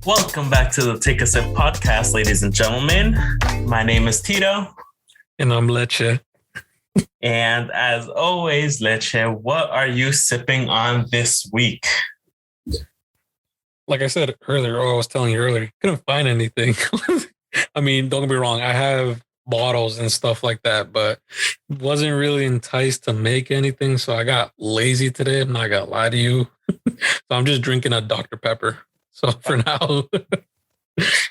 Welcome back to the Take a Sip podcast, ladies and gentlemen. My name is Tito. And I'm Leche. And as always, Leche, what are you sipping on this week? Like I said earlier, I was telling you earlier, couldn't find anything. I mean, don't get me wrong, I have bottles and stuff like that, but wasn't really enticed to make anything. So I got lazy today. I'm not gonna lie to you. So I'm just drinking a Dr. Pepper. So for now,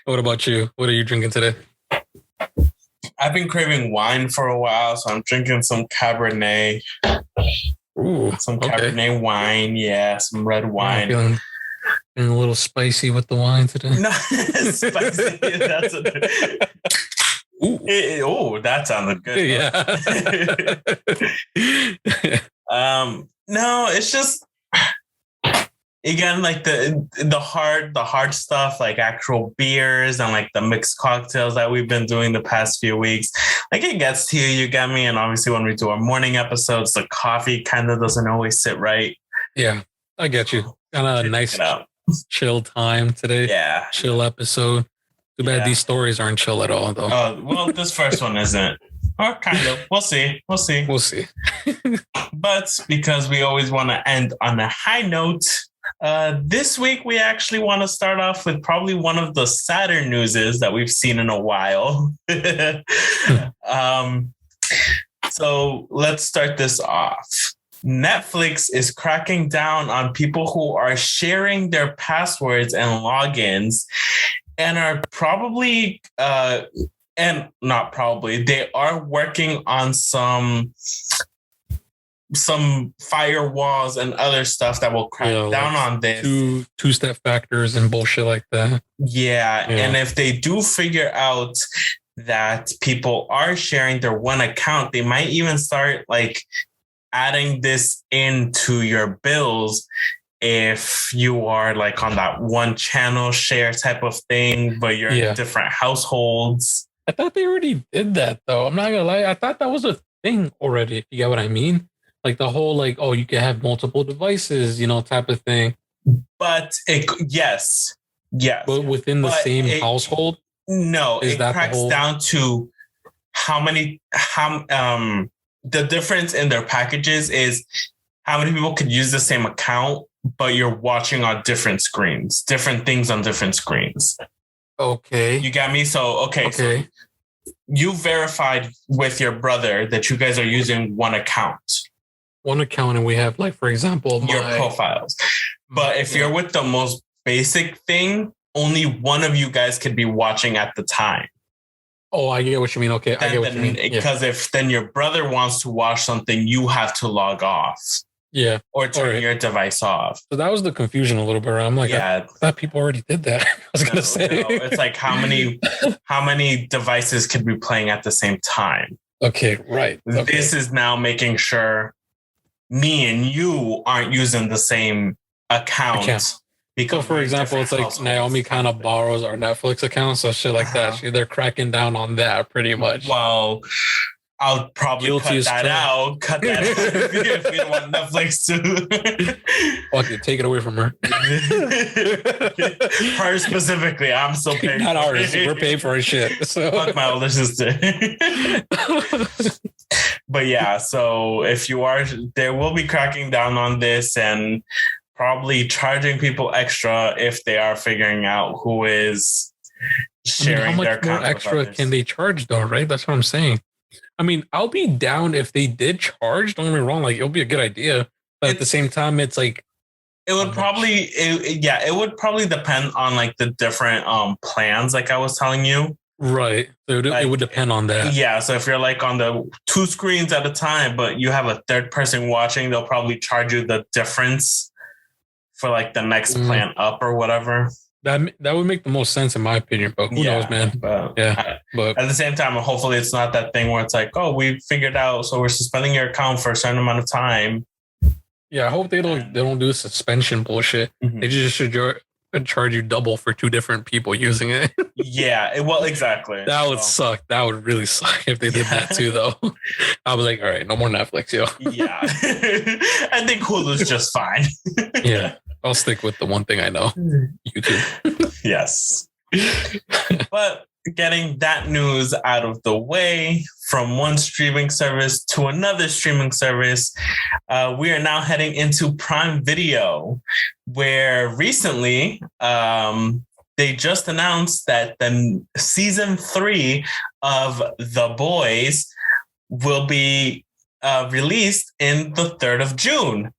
what about you? What are you drinking today? I've been craving wine for a while, so I'm drinking some Cabernet. Ooh, some Cabernet wine, yeah, some red wine. Feeling a little spicy with the wine today. No, spicy. That sounded good. Yeah. No, it's just again like the hard stuff, like actual beers and like the mixed cocktails that we've been doing the past few weeks. Like it gets to you get me. And obviously when we do our morning episodes, the coffee kind of doesn't always sit right. Yeah, I get you. Kind of a nice chill time today. Yeah. Chill episode. Too bad these stories aren't chill at all, though. Oh, well, this first one isn't. Or kind of. We'll see. But because we always want to end on a high note, this week we actually want to start off with probably one of the sadder newses that we've seen in a while. So let's start this off. Netflix is cracking down on people who are sharing their passwords and logins and are probably, and not probably, they are working on some firewalls and other stuff that will crack down on this. Two-step factors and bullshit like that. Yeah. And if they do figure out that people are sharing their one account, they might even start like adding this into your bills if you are like on that one channel share type of thing, but you're in different households. I thought they already did that though. I'm not gonna lie. I thought that was a thing already, if you get what I mean. Like the whole like, oh, you can have multiple devices, type of thing. But yes. But within the same household? No, it cracks down to the difference in their packages is how many people could use the same account, but you're watching on different screens, different things on different screens. Okay. You got me? So you verified with your brother that you guys are using one account. One account, and we have, like, for example, your profiles. But if you're with the most basic thing, only one of you guys could be watching at the time. Oh, I get what you mean. Okay, I get what you mean. Because if then your brother wants to watch something, you have to log off. Yeah. Or turn your device off. So that was the confusion a little bit. I'm like, I thought people already did that. I was going to say. No. It's like how many devices could be playing at the same time? Okay, right. Okay. This is now making sure me and you aren't using the same account. So, for example, it's like Naomi kind of borrows our Netflix account, so shit like that. They're cracking down on that pretty much. Well, I'll probably cut that out if we don't want Netflix to. Fuck it, take it away from her. Her specifically, I'm still paying. Not ours. We're paying for her shit. So. Fuck my older sister. But yeah, so if you are, they will be cracking down on this and probably charging people extra if they are figuring out who is sharing their account. How much more extra can they charge though, right? That's what I'm saying. I mean, I'll be down if they did charge. Don't get me wrong, like it'll be a good idea. But at the same time, it's like it would probably depend on like the different plans, like I was telling you. Right. So it would depend on that. Yeah. So if you're like on the two screens at a time, but you have a third person watching, they'll probably charge you the difference for like the next plan up or whatever. That would make the most sense in my opinion, but who knows, man? But at the same time, hopefully it's not that thing where it's like, oh, we figured out, so we're suspending your account for a certain amount of time. Yeah, I hope they don't do suspension bullshit. Mm-hmm. They just should charge you double for two different people using it. Yeah, well, exactly. That would suck. That would really suck if they did that too, though. I was like, all right, no more Netflix, yo. Yeah. I think Hulu's just fine. Yeah. I'll stick with the one thing I know. YouTube. Yes. But getting that news out of the way, from one streaming service to another streaming service, we are now heading into Prime Video, where recently they just announced that the season 3 of The Boys will be released in the 3rd of June.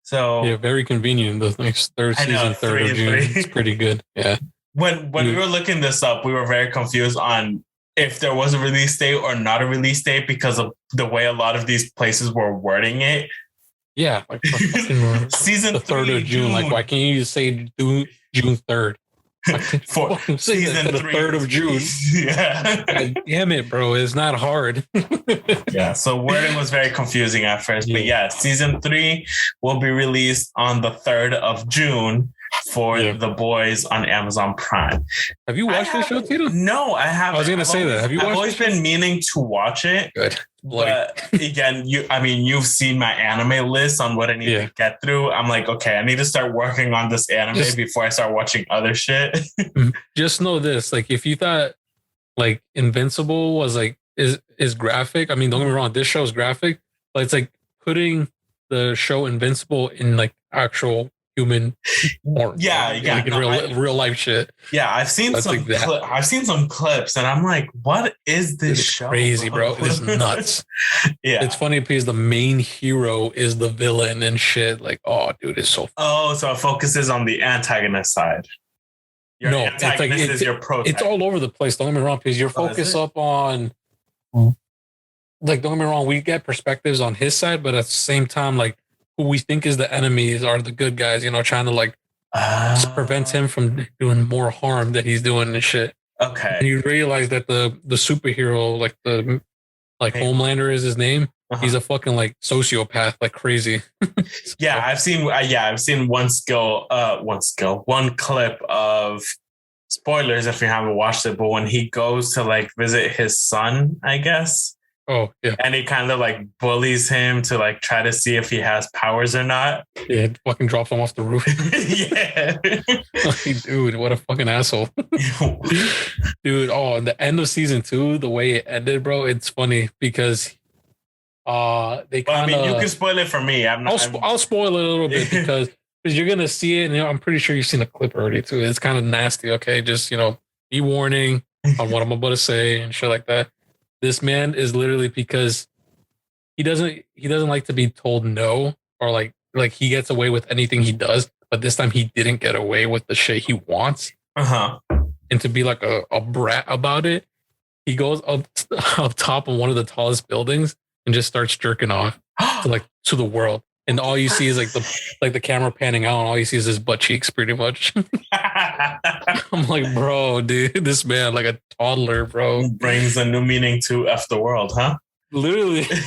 So yeah, very convenient. The next third season, 3rd of June. It's pretty good. Yeah. When we were looking this up, we were very confused on if there was a release date or not a release date because of the way a lot of these places were wording it. Yeah, like season the 3rd of June. Like, why can't you just say June 3rd? For season the 3rd of June. Yeah. God damn it, bro. It's not hard. Yeah. So wording was very confusing at first. But yeah, season 3 will be released on the 3rd of June for The Boys on Amazon Prime. Have you watched this show, Tito? No, I haven't. I was gonna say that. Have you watched? I've always been meaning to watch it. Good. But again, you've seen my anime list on what I need to get through. I'm like, okay, I need to start working on this anime before I start watching other shit. Just know this, like, if you thought like Invincible was like is graphic, I mean, don't get me wrong, this show is graphic, but it's like putting the show Invincible in like actual human form. Like in real life shit. Yeah, I've seen I've seen some clips, and I'm like, what is this show? Crazy, bro. It's nuts. Yeah, it's funny because the main hero is the villain and shit. Like, oh, dude, it's so. Oh, so it focuses on the antagonist side. Your antagonist is your protagonist. It's all over the place. Don't get me wrong, because you're focused up on. Like, don't get me wrong, we get perspectives on his side, but at the same time, like, who we think is the enemies are the good guys, you know, trying to like prevent him from doing more harm that he's doing and shit. Okay. And you realize that the superhero, like Homelander is his name. He's a fucking like sociopath, like crazy. Yeah, I've seen one clip of, spoilers if you haven't watched it, but when he goes to like visit his son, I guess. Oh, yeah. And he kind of like bullies him to like try to see if he has powers or not. Yeah, fucking drops him off the roof. Yeah. Like, dude, what a fucking asshole. Dude, in the end of season 2, the way it ended, bro, it's funny because they kind of... I mean, you can spoil it for me. I'll spoil it a little bit because you're going to see it, and I'm pretty sure you've seen the clip already, too. It's kind of nasty, okay? Just, be warning on what I'm about to say and shit like that. This man is literally, because he doesn't like to be told no, or like he gets away with anything he does, but this time he didn't get away with the shit he wants. And to be like a brat about it, he goes up top of one of the tallest buildings and just starts jerking off to the world. And all you see is like the camera panning out, and all you see is his butt cheeks, pretty much. I'm like, bro, dude, this man, like a toddler, bro, brings a new meaning to F the world, huh? Literally, dude.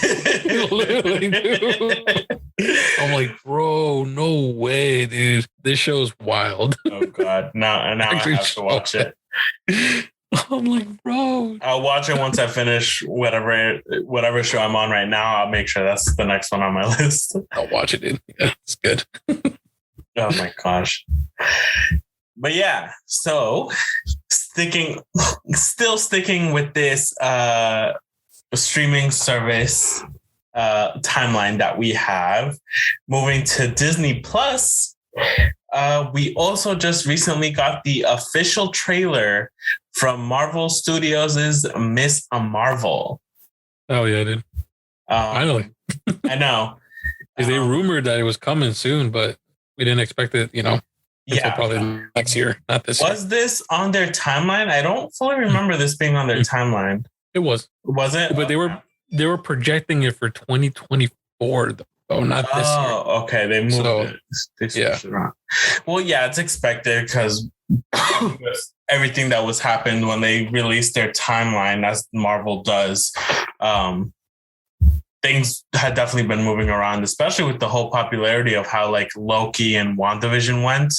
I'm like, bro, no way, dude. This show's wild. Oh God, now I have to watch it. I'm like, bro, I'll watch it once I finish whatever show I'm on right now. I'll make sure that's the next one on my list. I'll watch it, dude. Yeah, it's good. Oh my gosh. But yeah, so still sticking with this streaming service timeline that we have, moving to Disney Plus. We also just recently got the official trailer from Marvel Studios' Ms.Marvel. Oh yeah, dude. Finally. I know. They rumored that it was coming soon, but we didn't expect it, until probably next year, not this year. Was this on their timeline? I don't fully remember this being on their timeline. It was. Was it? But they were projecting it for 2024 though. Oh, not this year. Oh, okay. They moved it. They switched it around. Well, yeah, it's expected because everything that was happened when they released their timeline, as Marvel does, things had definitely been moving around, especially with the whole popularity of how like Loki and WandaVision went.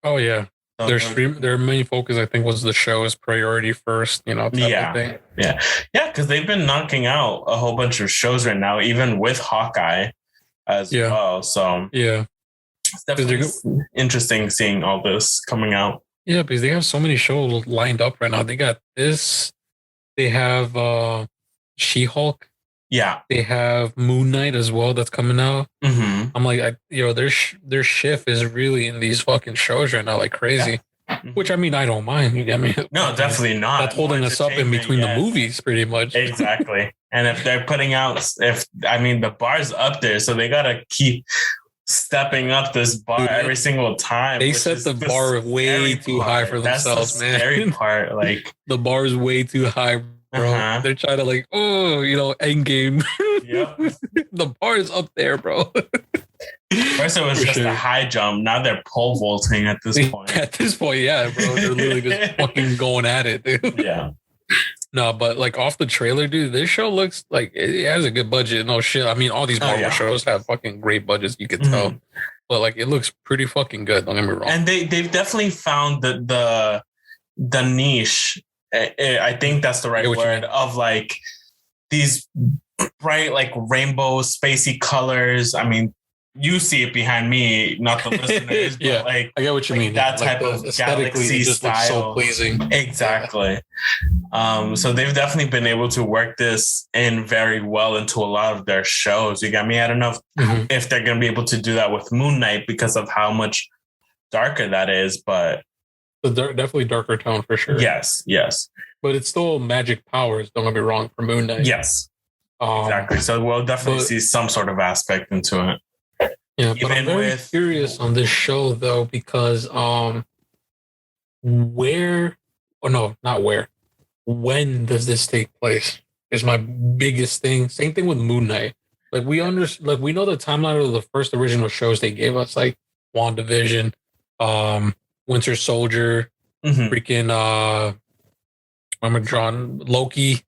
Oh yeah. So their main focus, I think, was the show as priority first, type of thing. Yeah, because they've been knocking out a whole bunch of shows right now, even with Hawkeye as well. So yeah, It's definitely interesting seeing all this coming out. Yeah, because they have so many shows lined up right now. They got this. They have She-Hulk. Yeah. They have Moon Knight as well that's coming out. Mm-hmm. I'm like, their shift is really in these fucking shows right now, like crazy. Yeah. Mm-hmm. Which I mean, I don't mind. You get me? No, definitely not. That's holding us up in between the movies, pretty much. Exactly. And if they're putting out, the bar's up there, so they gotta keep stepping up this bar every single time. They set the bar way too high for themselves, man. Scary part, like the bar is way too high, bro. Uh-huh. They're trying to end game. Yep. The bar is up there, bro. First it was just a high jump. Now they're pole vaulting at this point. At this point, yeah, bro. They're literally just fucking going at it, dude. Yeah. No, but like off the trailer, dude, this show looks like it has a good budget. No shit. I mean, all these Marvel shows have fucking great budgets, you could tell. But like it looks pretty fucking good. Don't get me wrong. And they've definitely found the niche. I think that's the right word of like these bright like rainbow spacey colors. I mean, you see it behind me, not the listeners, but yeah, like I get what you mean. That type of galaxy style, so pleasing. Exactly. Yeah. So they've definitely been able to work this in very well into a lot of their shows. You got me? I don't know if they're going to be able to do that with Moon Knight because of how much darker that is, but definitely darker tone for sure. Yes. But it's still magic powers. Don't get me wrong for Moon Knight. Yes. Exactly. So we'll definitely see some sort of aspect into it. Yeah, but I'm very curious on this show though, because when does this take place? Is my biggest thing. Same thing with Moon Knight. Like we know the timeline of the first original shows they gave us, like WandaVision, Winter Soldier, freaking Loki,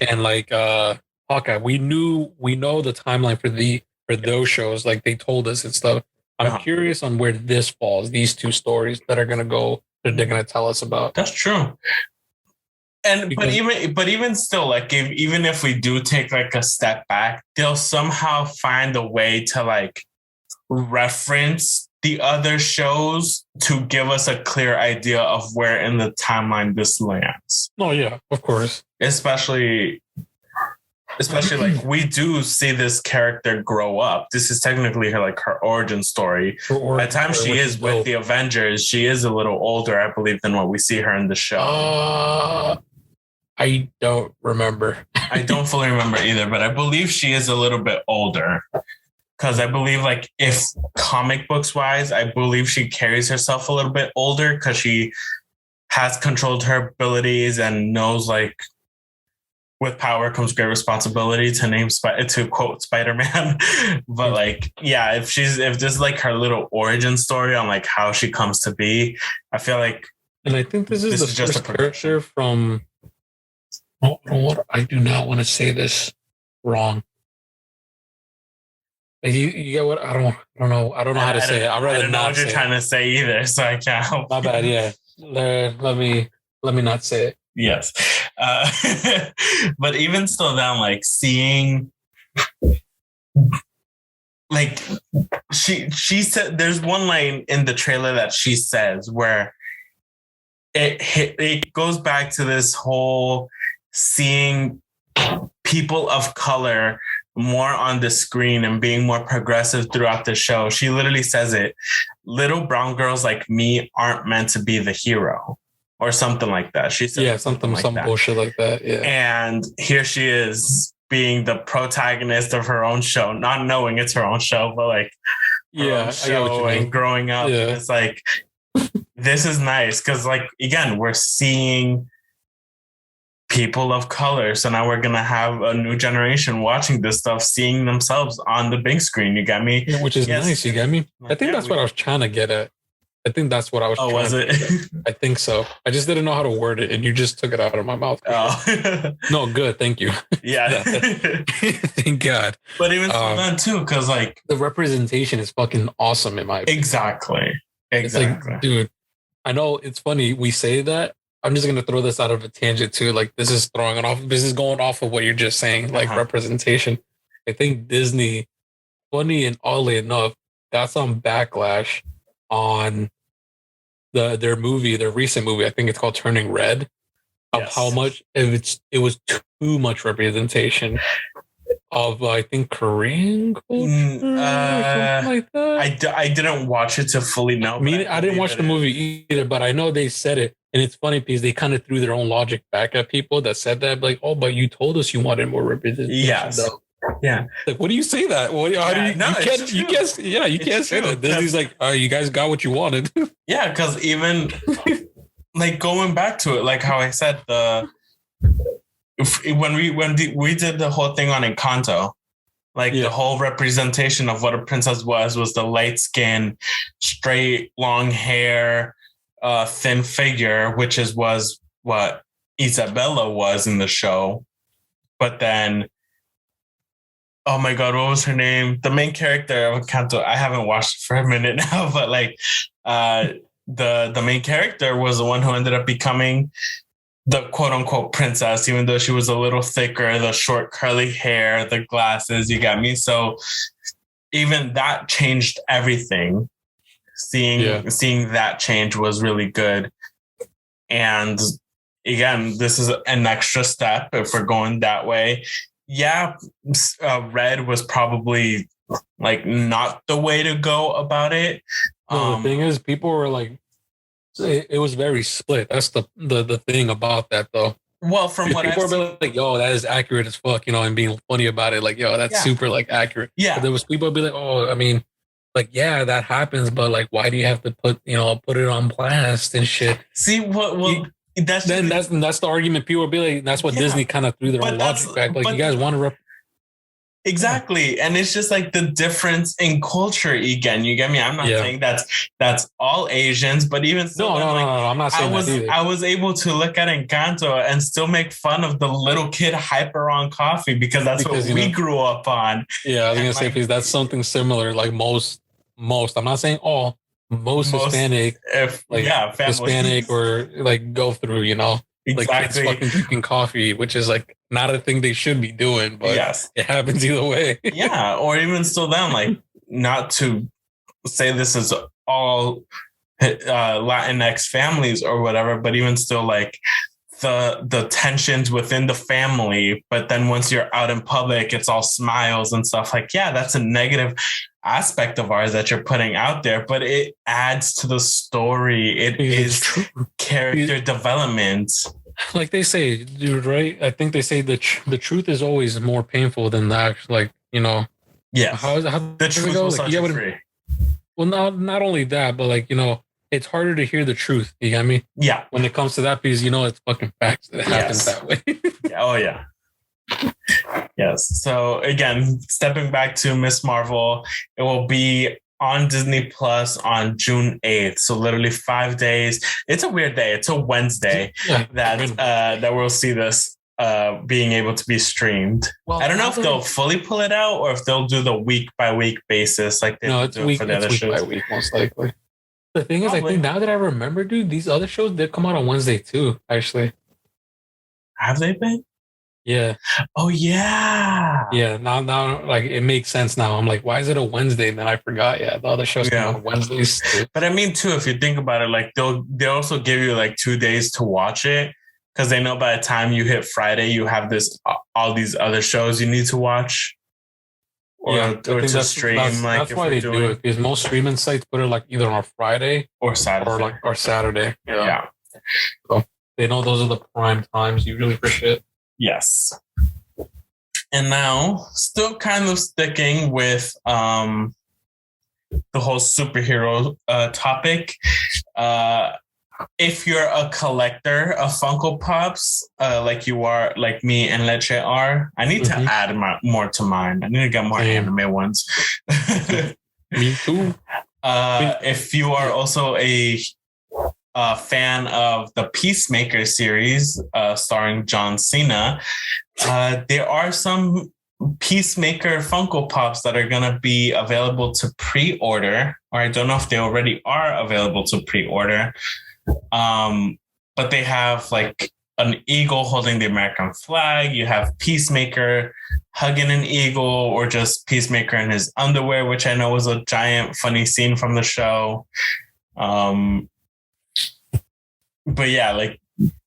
and like Hawkeye. We know the timeline for those shows, like they told us and stuff. I'm curious on where this falls, these two stories that are going to go, that they're going to tell us about. That's true. And but even still, like even if we do take like a step back, they'll somehow find a way to like reference the other shows to give us a clear idea of where in the timeline this lands. Oh yeah, of course. Especially like we do see this character grow up. This is technically her origin story. By the time she is with the Avengers, she is a little older, I believe, than what we see her in the show. I don't remember. I don't fully remember either, but I believe she is a little bit older. Because I believe, like, if comic books wise, I believe she carries herself a little bit older because she has controlled her abilities and knows, like, with power comes great responsibility, to quote Spider-Man. But like, yeah, if this is like her little origin story on like how she comes to be, I feel like, and I think this is just a character from. I do not want to say this wrong. You get what? I don't know. I don't know how to say it. I'd rather not. I don't know what you're trying to say either, so I can't help. My bad. Yeah. Let me not say it. Yes. But even still down, like seeing, like she said, there's one line in the trailer that she says where it goes back to this whole seeing people of color more on the screen and being more progressive throughout the show. She literally says it, little brown girls like me aren't meant to be the hero. Or something like that. She said, some bullshit like that. Yeah. And here she is being the protagonist of her own show, not knowing it's her own show, but like, show and growing up. Yeah. It's like, this is nice. Cause like, again, we're seeing people of color. So now we're going to have a new generation watching this stuff, seeing themselves on the big screen. You got me? Yeah, which is nice. You got me? I think that's what I was trying to get at. I think that's what I was. Oh, was it? I think so. I just didn't know how to word it, and you just took it out of my mouth. Oh, no, good. Thank you. Yeah, thank God. But even then too, because like the representation is fucking awesome in my opinion. Exactly. It's like, dude, I know it's funny we say that. I'm just gonna throw this out of a tangent too. Like this is throwing it off. This is going off of what you're just saying, like representation. I think Disney, funny and oddly enough, got some backlash on their recent movie. I think it's called Turning Red. Of how much it was too much representation of I think Korean culture or something like that. I didn't watch it to fully know. I didn't watch the movie either, but I know they said it, and it's funny because they kind of threw their own logic back at people that said that, like, "Oh, but you told us you wanted more representation." Yes. Though. Yeah. Like, what do you say that? What? How do you? No, you can't say that. Disney's like, "Oh, you guys got what you wanted." Yeah, because even like going back to it, like how I said when we did the whole thing on Encanto, like the whole representation of what a princess was the light skin, straight, long hair, thin figure, which was what Isabella was in the show. But then, oh my God, what was her name? The main character of Encanto. I haven't watched it for a minute now, but like the main character was the one who ended up becoming the quote unquote princess, even though she was a little thicker, the short curly hair, the glasses, you got me. So even that changed everything. Seeing that change was really good. And again, this is an extra step if we're going that way. Yeah, Red was probably like not the way to go about it. Well, the thing is, people were like, it was very split. That's the thing about that, though. Well, from what people are like, "Yo, that is accurate as fuck," and being funny about it, like, "Yo, that's super like accurate." Yeah. But there was people be like, "Oh, I mean, like, yeah, that happens, but like, why do you have to put it on blast and shit?" See, that's the argument. People will be like, that's what Disney kind of threw their own logic back. Like, you guys want to exactly, and it's just like the difference in culture again. You get me? I'm not saying that's all Asians, but even still, no, I'm not saying that either. I was able to look at Encanto and still make fun of the little kid hyper on coffee because what we grew up on. Yeah, I was gonna say because that's something similar. Like most. I'm not saying all. Most Hispanic, Hispanic or like go through, exactly. Like kids fucking drinking coffee, which is like not a thing they should be doing, but it happens either way. Yeah, or even still then, like not to say this is all Latinx families or whatever, but even still like the tensions within the family. But then once you're out in public, it's all smiles and stuff like, yeah, that's a negative aspect of ours that you're putting out there, but it adds to the story. It is character development. Like they say, dude, right? I think they say the truth is always more painful than the actual, like, yeah. How the truth will set you free. Well, not only that, but like, it's harder to hear the truth. You got me? Yeah. When it comes to that, because it's fucking facts. It happens that way. Oh yeah. Yes. So again, stepping back to Ms.Marvel, it will be on Disney Plus on June 8th. So literally 5 days. It's a weird day. It's a Wednesday that we'll see this being able to be streamed. Well, I don't know if they'll fully pull it out or if they'll do the week by week basis like they do for the other shows. Week by week, most likely. The thing is, I think now that I remember, dude, these other shows did come out on Wednesday too, actually. Have they been? Yeah. Oh yeah. Yeah. Now, like it makes sense now. I'm like, why is it a Wednesday? And then I forgot. Yeah, the other shows come on Wednesdays too. But I mean, too, if you think about it, like they also give you like 2 days to watch it because they know by the time you hit Friday, you have all these other shows you need to watch. Or to stream. That's why they do it because most streaming sites put it like either on Friday or Saturday. Or Saturday. Yeah. So they know those are the prime times usually for shit. Yes. And now, still kind of sticking with the whole superhero topic. If you're a collector of Funko Pops, like you are, like me and Leche are, I need to add more to mine. I need to get more anime ones. Me too. If you are also a fan of the Peacemaker series starring John Cena, there are some Peacemaker Funko Pops that are going to be available to pre-order, or I don't know if they already are available to pre-order. But they have like an eagle holding the American flag. You have Peacemaker hugging an eagle, or just Peacemaker in his underwear, which I know was a giant funny scene from the show. But yeah, like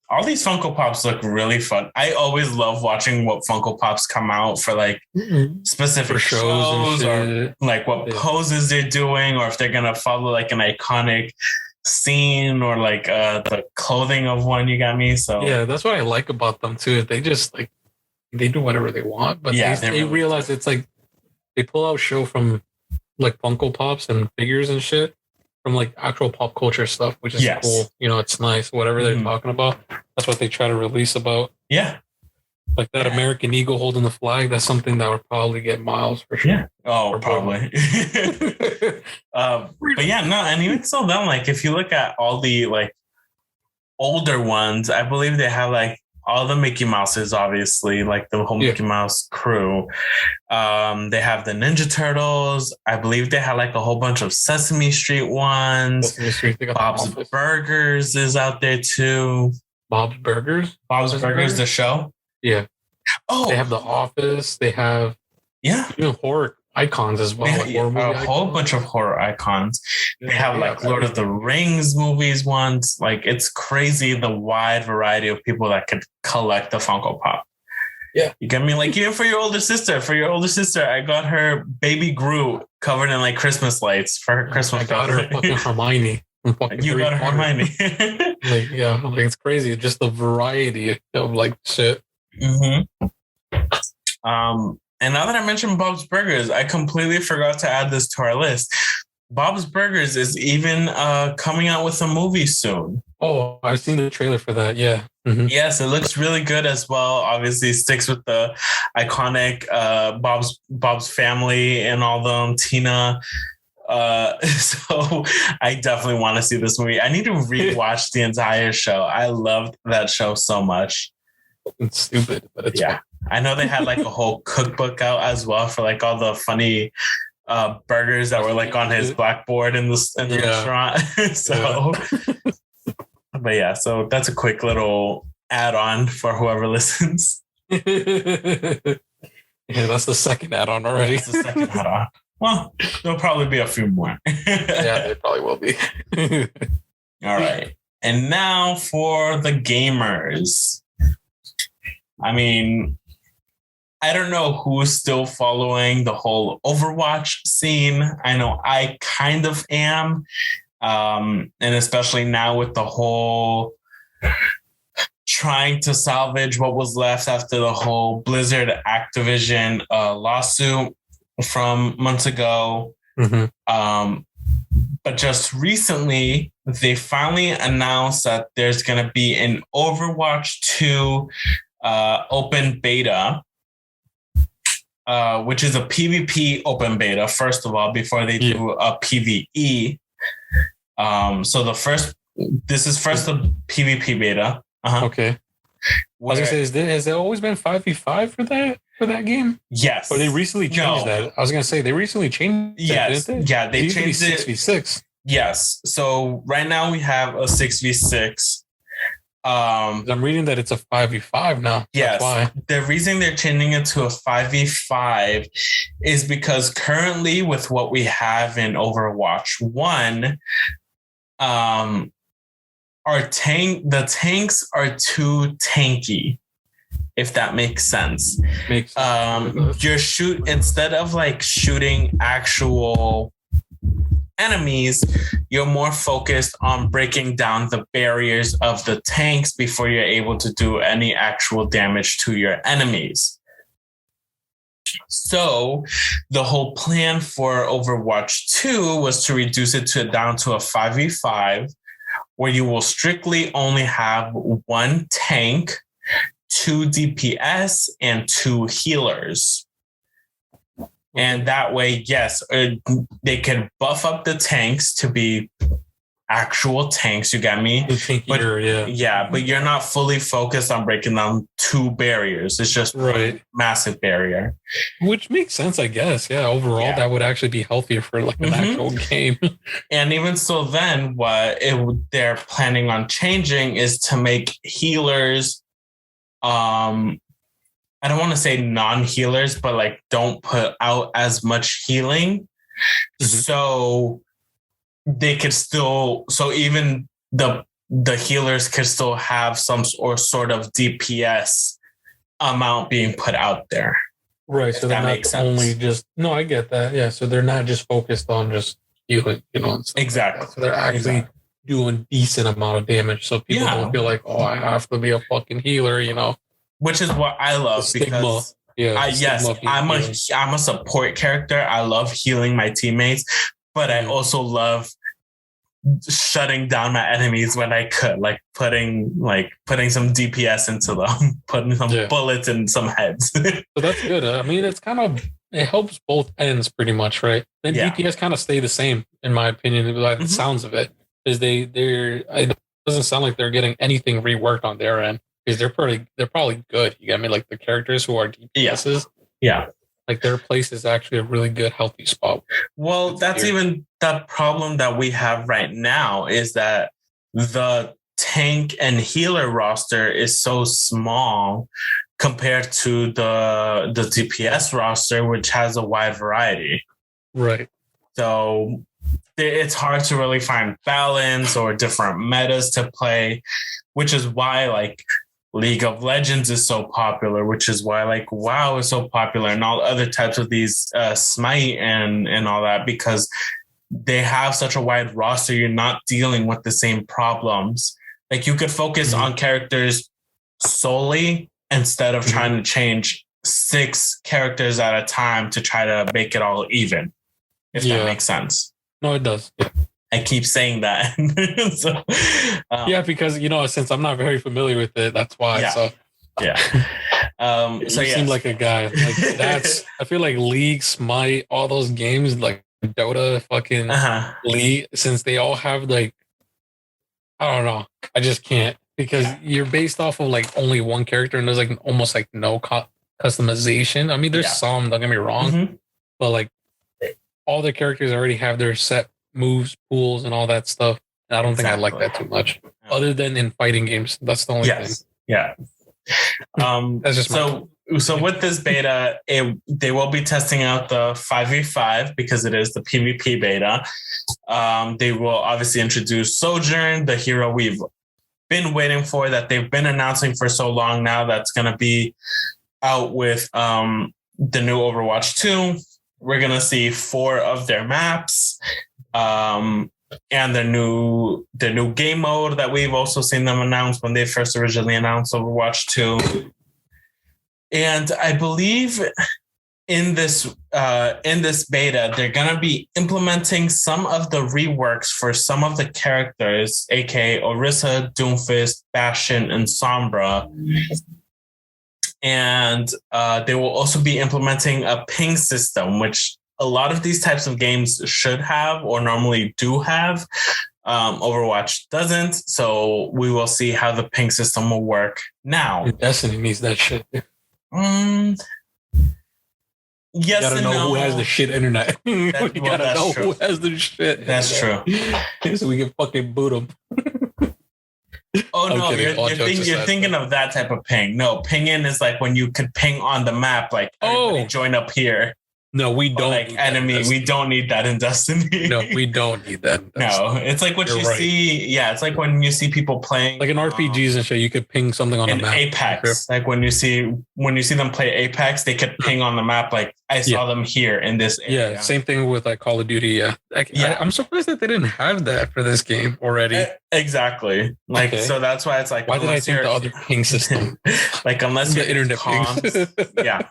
all these Funko Pops look really fun. I always love watching what Funko Pops come out for, like specific shows or like what poses they're doing, or if they're gonna follow like an iconic scene or like the clothing of one. You got me. So yeah, that's what I like about them too. They just like they do whatever they want, but they really realize it's like they pull out show from like Funko Pops and figures and shit from like actual pop culture stuff, which is cool. You know, it's nice. Whatever they're talking about, that's what they try to release about. Yeah. Like that American eagle holding the flag, that's something that would probably get miles for sure. Yeah. Oh, probably. But yeah, no, and even so then, like if you look at all the like older ones, I believe they have like all the Mickey Mouses, obviously, like the whole Mickey Mouse crew. They have the Ninja Turtles. I believe they had like a whole bunch of Sesame Street ones. Bob's Burgers is out there too. Bob's Burgers? Bob's Burgers, the show? Yeah. Oh. They have The Office. They have even horror icons as well. Like a whole bunch of horror icons. They have like Lord of the Rings movies ones. Like it's crazy the wide variety of people that could collect the Funko Pop. Yeah. You get me? Like even for your older sister, I got her baby Groot covered in like Christmas lights for her Christmas. I got her fucking Hermione. You got her Hermione. Like, yeah, like it's crazy. Just the variety of like shit. Mm-hmm. And now that I mentioned Bob's Burgers, I completely forgot to add this to our list. Bob's Burgers is even coming out with a movie soon. Oh, I've seen the trailer for that. Yeah. Mm-hmm. Yes, it looks really good as well. Obviously, sticks with the iconic Bob's family and all them, Tina. So I definitely want to see this movie. I need to rewatch the entire show. I loved that show so much. It's stupid, but it's fun. I know they had like a whole cookbook out as well for like all the funny burgers that were like on his blackboard in the restaurant. So, but yeah, so that's a quick little add-on for whoever listens. Yeah, that's the second add-on already. That's the second add-on. Well, there'll probably be a few more. Yeah, there probably will be. All right. And now for the gamers. I mean, I don't know who's still following the whole Overwatch scene. I know I kind of am. And especially now with the whole trying to salvage what was left after the whole Blizzard Activision lawsuit from months ago. Mm-hmm. But just recently, they finally announced that there's going to be an Overwatch 2 open beta, which is a PvP open beta, first of all, before they do a PvE. So this is first the PvP beta. Okay. I was gonna say, has there always been 5v5 for that game? Yes. Or they recently changed that? I was gonna say they recently changed it, didn't they? Yeah, they changed it. 6v6. Yes. So right now we have a 6v6. I'm reading that it's a 5v5 now. Yes. That's why. The reason they're changing it to a 5v5 is because currently with what we have in Overwatch 1, the tanks are too tanky, if that makes sense. Instead of like shooting actual enemies, you're more focused on breaking down the barriers of the tanks before you're able to do any actual damage to your enemies. So the whole plan for Overwatch 2 was to reduce it down to a 5v5, where you will strictly only have one tank, 2 DPS, and 2 healers. And that way, yes, they can buff up the tanks to be actual tanks, you get me? But you're not fully focused on breaking down 2 barriers. It's just one massive barrier. Which makes sense, I guess. Yeah, overall, that would actually be healthier for like an actual game. And even so, then they're planning on changing is to make healers, I don't want to say non-healers, but like don't put out as much healing. So they could still, so even the healers could still have some sort of DPS amount being put out there. Right. So they're not only just, no, I get that. Yeah. So they're not just focused on just healing, and stuff exactly. Like that. So they're actually doing decent amount of damage. So people don't feel like, oh, I have to be a fucking healer, Which is what I love because I'm a support character. I love healing my teammates, but I also love shutting down my enemies when I could, like putting some DPS into them, putting some bullets in some heads. So that's good. I mean, it helps both ends pretty much, right? Then DPS kind of stay the same, in my opinion, by the sounds of it, because it doesn't sound like they're getting anything reworked on their end, because they're probably good. You get me? Like the characters who are DPSs, like their place is actually a really good, healthy spot. Well, that's even the problem that we have right now is that the tank and healer roster is so small compared to the DPS roster, which has a wide variety. Right. So it's hard to really find balance or different metas to play, which is why like League of Legends is so popular, which is why like WoW is so popular and all other types of these Smite and all that, because they have such a wide roster. You're not dealing with the same problems. Like you could focus on characters solely instead of trying to change 6 characters at a time to try to make it all even. If that makes sense. No, it does. I keep saying that. So, because, since I'm not very familiar with it, that's why. You seem like a guy. Like I feel like League, Smite, all those games, like Dota, fucking League, since they all have like, I don't know. I just can't, because you're based off of like only one character and there's like almost like no customization. I mean, there's some, don't get me wrong, but like all the characters already have their set moves, pools, and all that stuff. And I don't think I like that too much, other than in fighting games. That's the only thing. Yeah. That's just so with this beta, they will be testing out the 5v5 because it is the PvP beta. They will obviously introduce Sojourn, the hero we've been waiting for, that they've been announcing for so long now, that's going to be out with the new Overwatch 2. We're going to see 4 of their maps. And their new game mode that we've also seen them announce when they first originally announced Overwatch 2. And I believe in this beta, they're gonna be implementing some of the reworks for some of the characters, aka Orisa, Doomfist, Bastion, and Sombra. And they will also be implementing a ping system, which a lot of these types of games should have or normally do have. Overwatch doesn't, so we will see how the ping system will work now. Destiny needs that shit. Yes, you gotta know who has the shit internet. You gotta know who has the shit. That's true. So we can fucking boot them. Oh no, you're thinking of that type of ping. No, pinging is like when you could ping on the map, like everybody join up here. No, we don't. Like enemy, we don't need that in Destiny. No, we don't need that. No, it's like what you see. Yeah, it's like when you see people playing, like in RPGs and shit. You could ping something on the map. Apex, like when you see them play Apex, they could ping on the map. Like I saw them here in this area. Yeah, same thing with like Call of Duty. Yeah, I'm surprised that they didn't have that for this game already. Exactly. Like so that's why it's like. Why did I think the other ping system? Like unless the internet comms, yeah.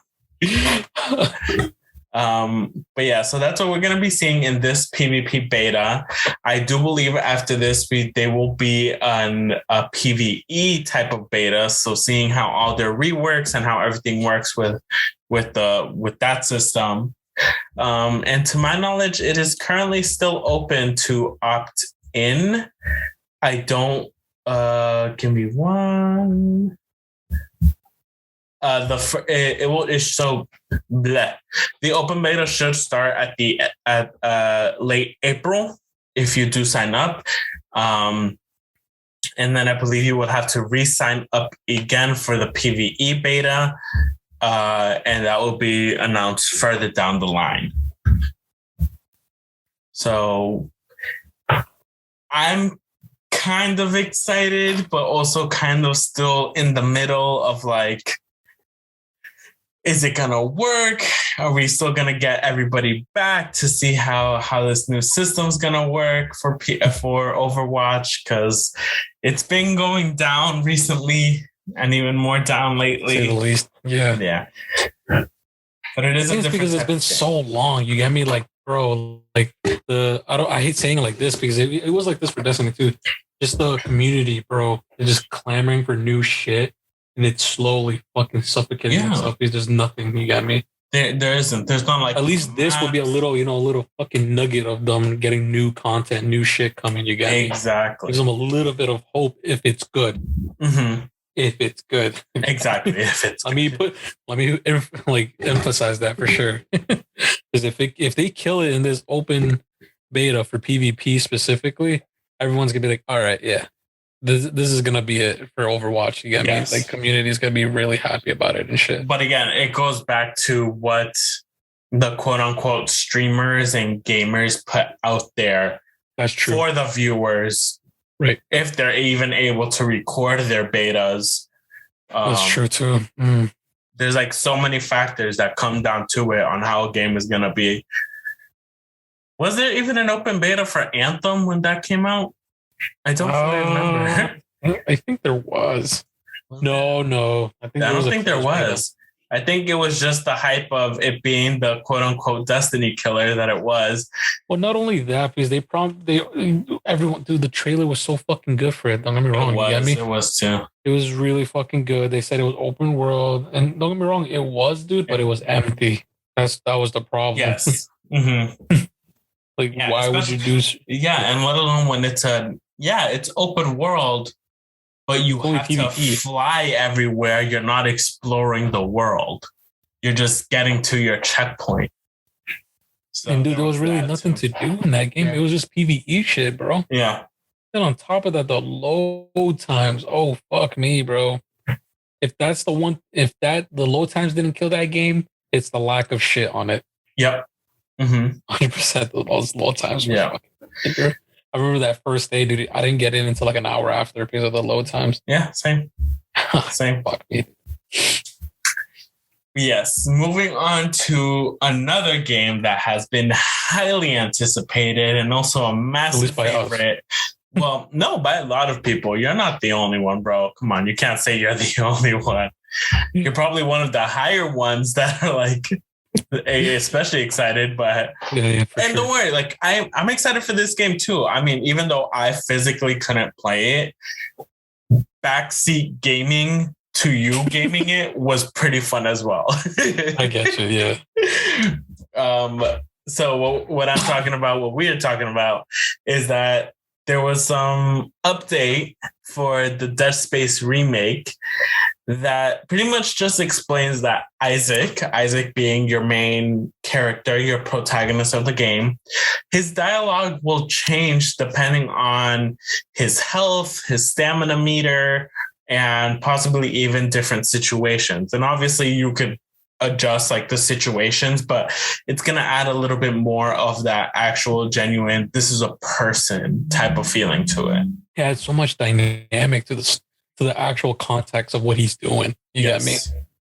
But yeah, so that's what we're going to be seeing in this PvP beta. I do believe after this, they will be a PvE type of beta. So seeing how all their reworks and how everything works with that system. And to my knowledge, it is currently still open to opt in. I don't. Give me one. The open beta should start at late April if you do sign up. And then I believe you will have to re-sign up again for the PvE beta. And that will be announced further down the line. So I'm kind of excited, but also kind of still in the middle of like, is it gonna work? Are we still gonna get everybody back to see how this new system's gonna work for Overwatch? Because it's been going down recently, and even more down lately. Say the least. Yeah. But it is because it's been so long. You get me, like, bro. Like I hate saying it like this because it was like this for Destiny 2. Just the community, bro. They're just clamoring for new shit. And it's slowly fucking suffocating itself because there's nothing. You got me? There isn't. There's not like. At least this will be a little fucking nugget of them getting new content, new shit coming. You got me? Exactly. Gives them a little bit of hope if it's good. Mm-hmm. If it's good. Exactly. If it's. Let me emphasize that for sure. Because if they kill it in this open beta for PvP specifically, everyone's gonna be like, all right, yeah. This is gonna be it for Overwatch. You get me? Like, community is gonna be really happy about it and shit. But again, it goes back to what the quote unquote streamers and gamers put out there. That's true for the viewers, right? If they're even able to record their betas, that's true too. There's like so many factors that come down to it on how a game is gonna be. Was there even an open beta for Anthem when that came out? I don't remember. I think there was. No. I don't think there was. I think it was just the hype of it being the quote unquote Destiny killer that it was. Well, not only that, because everyone, dude, the trailer was so fucking good for it. Don't get me wrong. It was too. It was really fucking good. They said it was open world, and don't get me wrong, it was, dude, but it was empty. That was the problem. Yes. Mm-hmm. Like, why would you do? Yeah, and let alone when it's it's open world, but you have to fly everywhere. You're not exploring the world. You're just getting to your checkpoint. So and dude, there was really nothing to do in that game. Yeah. It was just PvE shit, bro. Yeah. And on top of that, the load times. Oh, fuck me, bro. If the load times didn't kill that game, it's the lack of shit on it. Yep. 100% those load times were fucking. I remember that first day, dude. I didn't get in until like an hour after because of the load times. Yeah, same. Fuck me. Yes. Moving on to another game that has been highly anticipated and also a massive favorite. Well, no, by a lot of people. You're not the only one, bro. Come on, you can't say you're the only one. You're probably one of the higher ones that are like especially excited, but don't worry, like I'm excited for this game too. I mean, even though I physically couldn't play it, backseat gaming to you gaming it was pretty fun as well. I get you, yeah. So what I'm talking about, what we are talking about, is that there was some update for the Dead Space remake that pretty much just explains that Isaac being your main character, your protagonist of the game, his dialogue will change depending on his health, his stamina meter, and possibly even different situations. And obviously you could adjust like the situations, but it's going to add a little bit more of that actual genuine, this is a person type of feeling to it. Yeah, it's so much dynamic to the actual context of what he's doing. You get me?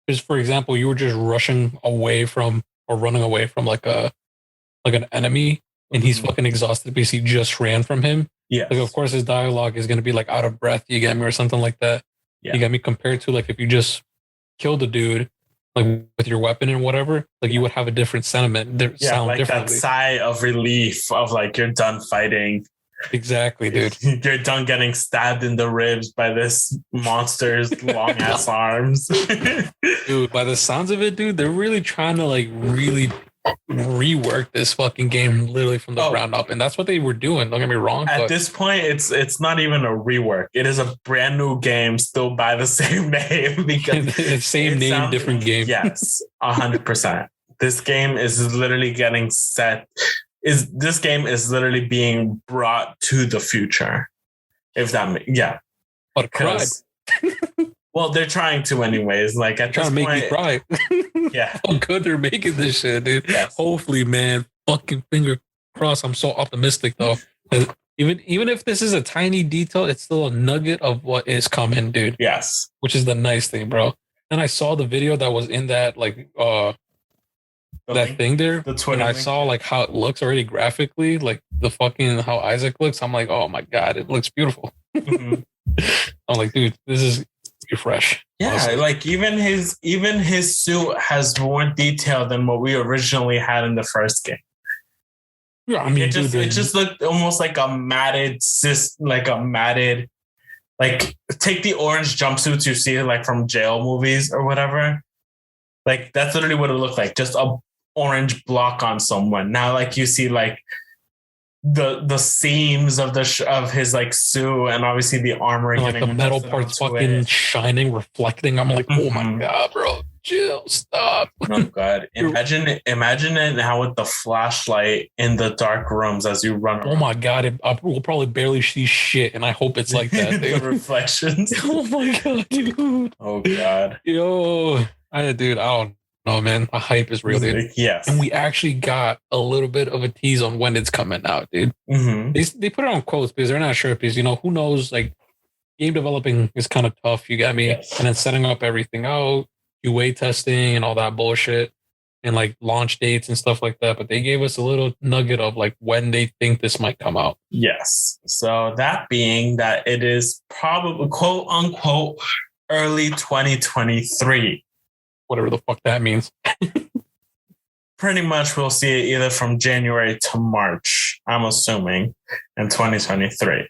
Because, for example, you were just running away from like an enemy, and he's fucking exhausted because he just ran from him. Yeah. Like, of course, his dialogue is going to be like out of breath. You get me, or something like that. Yeah. You get me? Compared to like if you just killed a dude like with your weapon and whatever, like you would have a different sentiment. Sound like differently. That sigh of relief of like you're done fighting. Exactly, dude. You're done getting stabbed in the ribs by this monster's long ass arms. Dude, by the sounds of it, dude, they're really trying to like really rework this fucking game literally from the ground up, and that's what they were doing. Don't get me wrong. At this point, it's not even a rework. It is a brand new game, still by the same name because same name, different game. Yes, 100%. This game is literally getting set. This game is literally being brought to the future? If that yeah, but cried. Well, they're trying to anyways. Like at trying this to make point, me cry. Yeah, how good they're making this shit, dude. Yes. Hopefully, man. Fucking finger crossed. I'm so optimistic though. Even if this is a tiny detail, it's still a nugget of what is coming, dude. Yes, which is the nice thing, bro. Then I saw the video that was in that that thing there, and I saw like how it looks already graphically, like the fucking how Isaac looks. I'm like, oh my god, it looks beautiful. Mm-hmm. I'm like, dude, this is fresh. Yeah, honestly. Like even his suit has more detail than what we originally had in the first game. Yeah, I mean, it just looked almost like a matted like take the orange jumpsuits you see like from jail movies or whatever. Like that's literally what it looked like, just a orange block on someone. Now, like you see like the seams of his like suit and obviously the armor, and, like the metal parts fucking shining, reflecting. I'm like, oh my god, bro, chill, stop. Oh god, imagine it now with the flashlight in the dark rooms as you run around. Oh my god, we'll probably barely see shit, and I hope it's like that. The reflections. Oh my god, dude. Oh god. Yo, I don't know, man. The hype is real, dude. Yes. And we actually got a little bit of a tease on when it's coming out, dude. Mm-hmm. They put it on quotes because they're not sure because, who knows, like, game developing is kind of tough, you got me? Yes. And then setting up everything out, UA testing and all that bullshit, and, like, launch dates and stuff like that. But they gave us a little nugget of, like, when they think this might come out. Yes. So that being that it is probably, quote, unquote, early 2023. Whatever the fuck that means. Pretty much we'll see it either from January to March, I'm assuming, in 2023.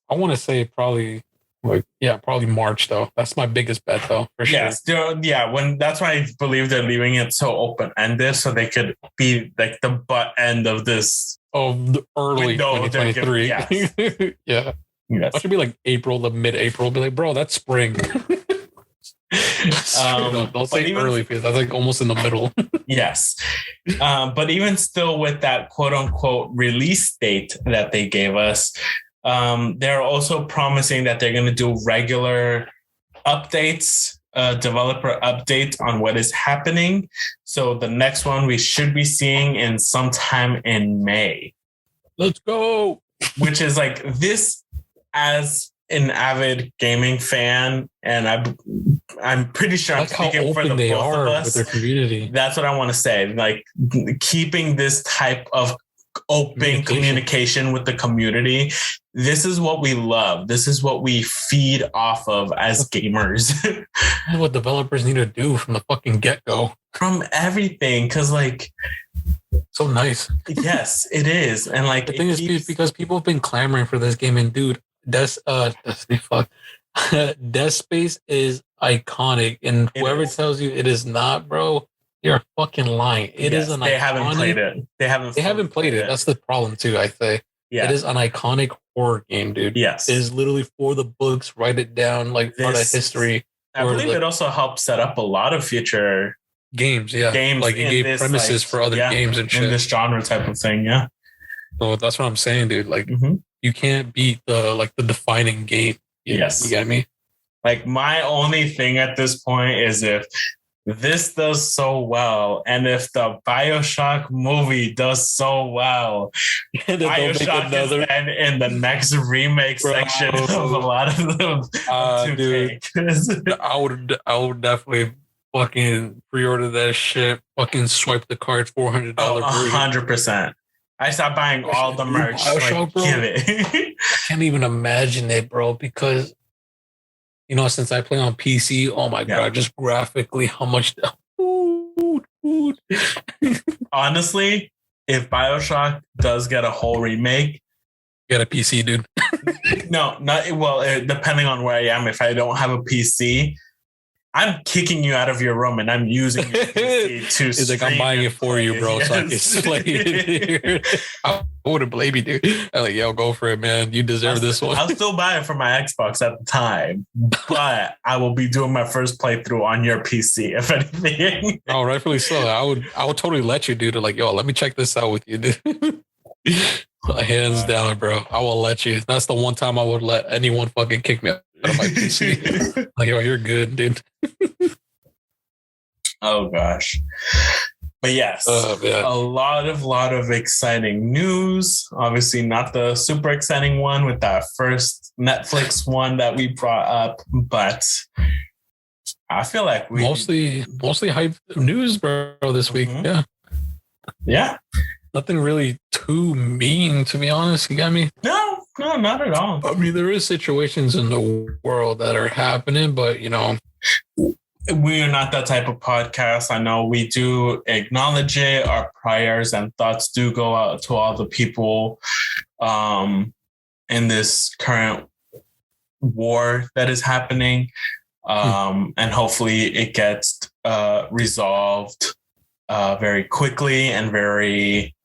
I want to say probably March, though. That's my biggest bet, though, for sure. Yes, that's why I believe they're leaving it so open-ended so they could be like the butt end of this. Of the early 2023. Yes. Yeah. Yes. That should be like April, the mid-April. Be like, bro, that's spring. Don't say early because that's like almost in the middle. Yes. But even still with that quote unquote release date that they gave us, they're also promising that they're going to do regular updates, developer updates on what is happening. So the next one we should be seeing in sometime in May. Let's go. Which is like this as an avid gaming fan, and I'm pretty sure I'm speaking for the both of us. With their community. That's what I want to say. Like keeping this type of open communication with the community. This is what we love. This is what we feed off of as gamers. That's what developers need to do from the fucking get-go. From everything, because like so nice. Yes, it is. And like the thing is because people have been clamoring for this game, and dude, Dead Space is iconic, and whoever tells you it is not, bro, you're fucking lying. It is an they iconic. Haven't played it. They haven't played it. That's the problem too, I say. Yeah. It is an iconic horror game, dude. Yes. It is literally for the books. Write it down, like part of history. I believe it also helps set up a lot of future games. Yeah, games like it gave premises for other games and shit in this genre type of thing. Yeah. So that's what I'm saying, dude. Like. You can't beat the defining game. Yes. You get me? Like my only thing at this point is if this does so well, and if the BioShock movie does so well, BioShock is then in the next remake section of a lot of them. Dude, I would definitely fucking pre-order that shit. Fucking swipe the card, $400. 100%. I stopped buying all the merch. BioShock, bro, give it. I can't even imagine it, bro, because since I play on PC, oh my god, just graphically how much food. Honestly, if BioShock does get a whole remake, get a PC, dude. No, not well. Depending on where I am, if I don't have a PC, I'm kicking you out of your room and I'm using your PC to It's like, I'm buying it for you, bro, so I can play it here. I wouldn't blame you, dude. I'm like, yo, go for it, man. You deserve this one. I'll still buy it for my Xbox at the time, but I will be doing my first playthrough on your PC, if anything. Oh, rightfully so. I would totally let you, dude. Like, yo, let me check this out with you, dude. Hands down, bro. I will let you. That's the one time I would let anyone fucking kick me out of my PC. Like, yo, you're good, dude. Oh gosh. But yes, a lot of exciting news. Obviously not the super exciting one with that first Netflix one that we brought up, but I feel like we mostly hype news, bro, this week. Yeah. Nothing really too mean, to be honest. You got me? No, not at all. I mean, there is situations in the world that are happening, but you know, we are not that type of podcast. I know we do acknowledge it. Our prayers and thoughts do go out to all the people in this current war that is happening. And hopefully it gets resolved very quickly and very,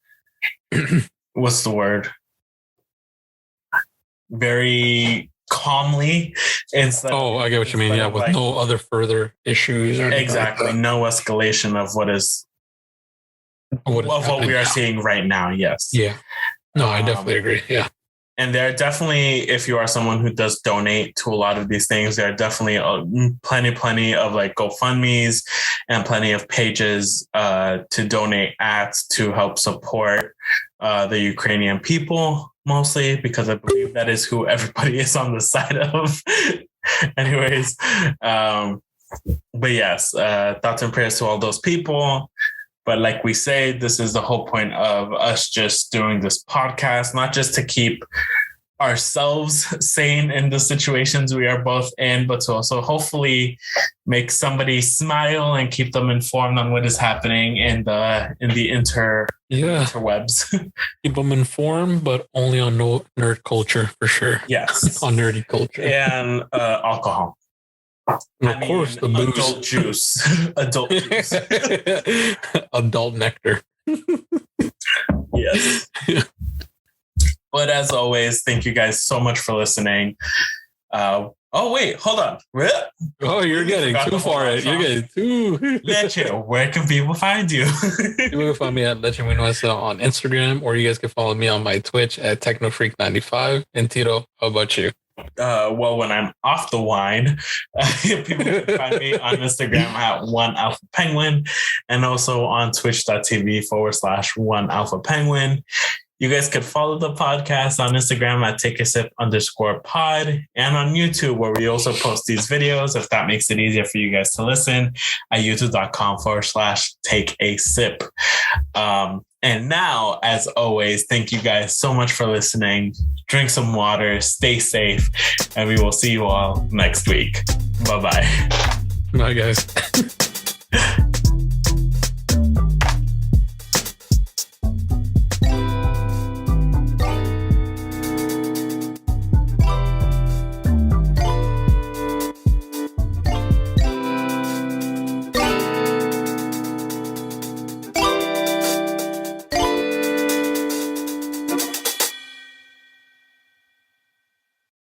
what's the word? Very calmly. I get what you mean. Yeah, with no other further issues. Or exactly. Like no escalation of what we are seeing right now. Yes. Yeah. No, I definitely agree. Yeah. And there are definitely, if you are someone who does donate to a lot of these things, there are definitely plenty of like GoFundMes and plenty of pages to donate at to help support the Ukrainian people, mostly because I believe that is who everybody is on the side of. Anyways, but yes, thoughts and prayers to all those people. But like we say, this is the whole point of us just doing this podcast, not just to keep ourselves sane in the situations we are both in, but to also hopefully make somebody smile and keep them informed on what is happening in the interwebs. Keep them informed, but only on nerd culture for sure. Yes, on nerdy culture and alcohol. And of course, the booze. Adult juice, adult nectar. Yes. But as always, thank you guys so much for listening. Oh, wait, hold on. Oh, you're getting too far. You're getting too. Leche, where can people find you? You can find me at Leche on Instagram, or you guys can follow me on my Twitch at TechnoFreak95. And Tito, how about you? Well, when I'm off the wine, people can find me on Instagram at 1alphapenguin and also on twitch.tv/1alphapenguin. You guys could follow the podcast on Instagram at takeasip_pod and on YouTube, where we also post these videos, if that makes it easier for you guys to listen, at youtube.com/takeasip. And now, as always, thank you guys so much for listening. Drink some water, stay safe, and we will see you all next week. Bye-bye. Bye, guys.